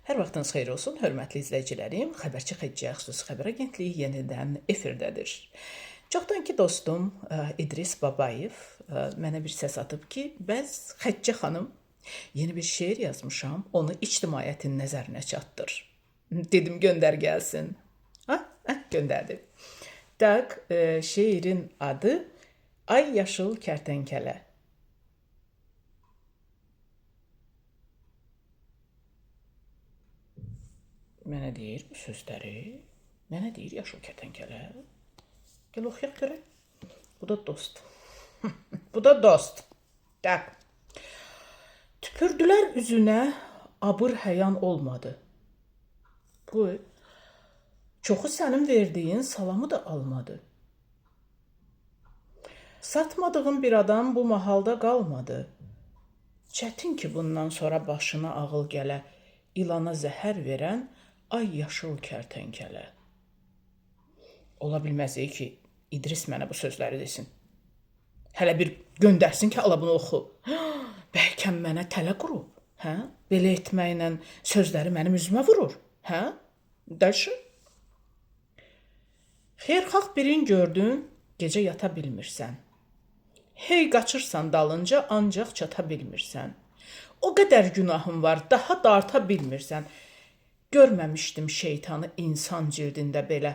Hər vaxtınız xeyir olsun, hörmətli izləyicilərim. Xəbərçi Xədicə xüsusi xəbər agentliyi yenidən efirdədir. Çoxdan ki dostum İdris Babayev mənə bir səs atıb ki, bəs Xədicə xanım yeni bir şeir yazmışam, onu ictimaiyyətin nəzərinə çatdır. Dedim göndər gəlsin. Göndərdi. Tak, şeirin adı Ay Yaşıl Kərtənkələ. Mənə deyir bu sözləri, mənə deyir yaşıl kərtənkələ. Gəl oxuyaq görək. Bu da dost. Bu da dost. Tak. Tüpürdülər üzünə, abır həyan olmadı. Bu, çoxu sənin verdiyin salamı da almadı. Satmadığın bir adam bu mahalda qalmadı. Çətin ki bundan sonra başına ağıl gələ, ilana zəhər verən ay yaşıl kərtənkələ. Ola bilməz ki, İdris mənə bu sözləri desin. Hələ bir göndərsin ki, ala bunu oxu. Bəlkə mənə tələ qurub. Belə etməklə sözləri mənim üzümə vurur. Dəşi? Xeyirxalq birin gördün, gecə yata bilmirsən. Hey qaçırsan dalınca, ancaq çata bilmirsən. O qədər günahın var, daha da arta bilmirsən. Görməmişdim şeytanı insan cildində belə,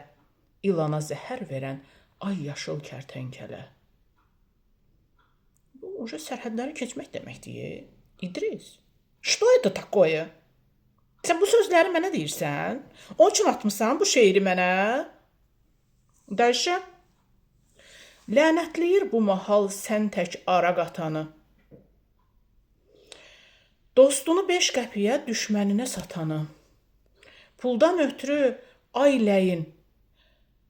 ilana zəhər verən ay yaşıl kərtənkələ. Bu, уже sərhədləri keçmək deməkdir. İdris, что это такое? Sən bu sözləri mənə deyirsən? Onun üçün atmışsan bu şeiri mənə? Dəyişə? Lənətləyir bu mahal sən tək ara qatanı. Dostunu 5 qəpiyə, düşməninə satanı. Puldan ötürü ay ləyin,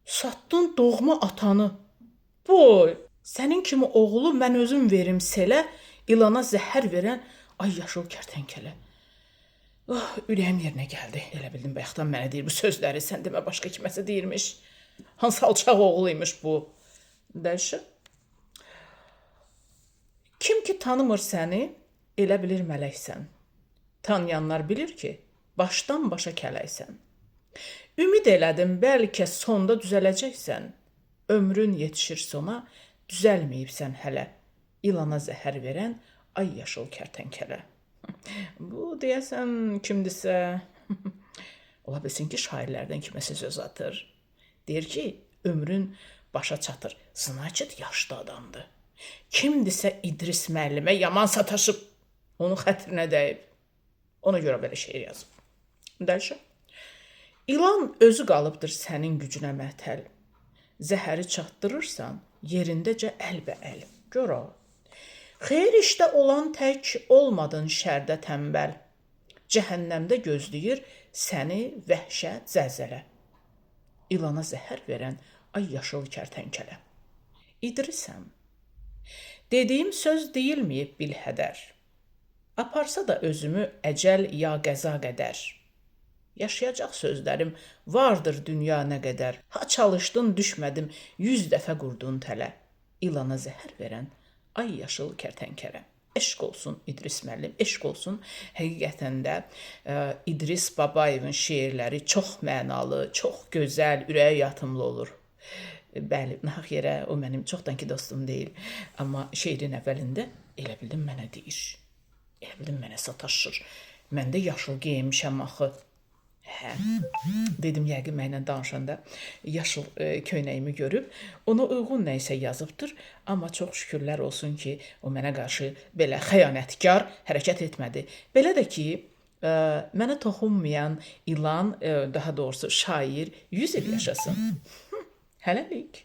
satdın doğma atanı. Boy, sənin kimi oğlu mən özüm verim selə, ilana zəhər verən ay yaşıl kərtənkələ. Ürəyim yerinə gəldi. Elə bildim, bayaqdan mənə deyir bu sözləri, sən demə başqa kiməsə deyirmiş. Hansı alçaq oğluymuş bu? Dəyişir. Kim ki tanımır səni, elə bilir mələksən. Tanıyanlar bilir ki, başdan başa kələksən. Ümid elədim, bəlkə sonda düzələcəksən. Ömrün yetişir sona, düzəlməyibsən hələ. İlana zəhər verən ay yaşıl kərtənkələ. Bu, deyəsən, kimdirsə, ola bilsin ki, şairlərdən kiməsə söz atır. Deyir ki, ömrün başa çatır. Значит, yaşlı adamdır. Kimdirsə İdris müəllimə yaman sataşıb, onun xətrinə dəyib. Ona görə belə şeir yazıb. Dəyişək. İlan özü qalıbdır sənin gücünə mətəl. Zəhəri çatdırırsan, yerindəcə əlbəəl. Gör o. Xeyir işdə olan tək olmadın şərdə tənbəl. Cəhənnəmdə gözləyir səni vəhşət zəlzələ. İlana zəhər verən ay yaşıl kərtənkələ. İdrisəm. Dediyim söz deyilməyib bilhədər. Aparsa da özümü əcəl ya qəza qədər. Yaşayacaq sözlərim vardır dünya nə qədər. Ha çalışdın düşmədim 100 dəfə qurdun tələ. İlana zəhər verən ay yaşıl kərtənkələ. Eşq olsun İdris müəllim, eşq olsun. Həqiqətən də İdris Babayevin şeirləri çox mənalı, çox gözəl, ürəyə yatımlı olur. Bəli, nahaq yerə o mənim çoxdankı dostum deyil. Amma şeirin əvvəlində elə bildim mənə deyir. Elə bildim mənə sataşır. Mən də yaşıl geyinmişəm axı. Dedim yəqin mənlə danışanda yaşıl köynəyimi görüb, ona uyğun nə isə yazıbdır. Amma çox şükürlər olsun ki, o mənə qarşı belə xəyanətkar hərəkət etmədi. Belə də ki, mənə toxunmayan ilan, daha doğrusu şair 100 il yaşasın. Hələlik.